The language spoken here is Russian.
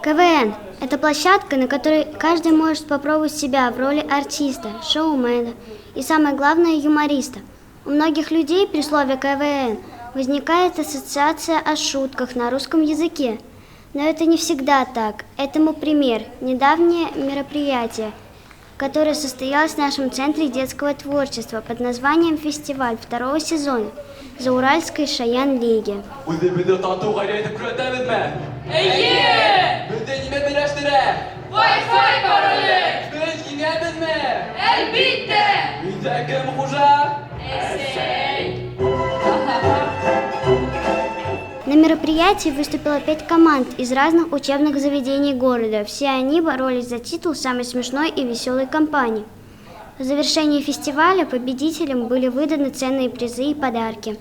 КВН – это площадка, на которой каждый может попробовать себя в роли артиста, шоумена и, самое главное, юмориста. У многих людей при слове КВН возникает ассоциация о шутках на русском языке. Но это не всегда так. Этому пример – недавнее мероприятие, которое состоялось в нашем Центре детского творчества под названием «Фестиваль» второго сезона Зауральской Шаян-лиги. На мероприятии выступило 5 команд из разных учебных заведений города. Все они боролись за титул самой смешной и веселой компании. В завершении фестиваля победителям были выданы ценные призы и подарки.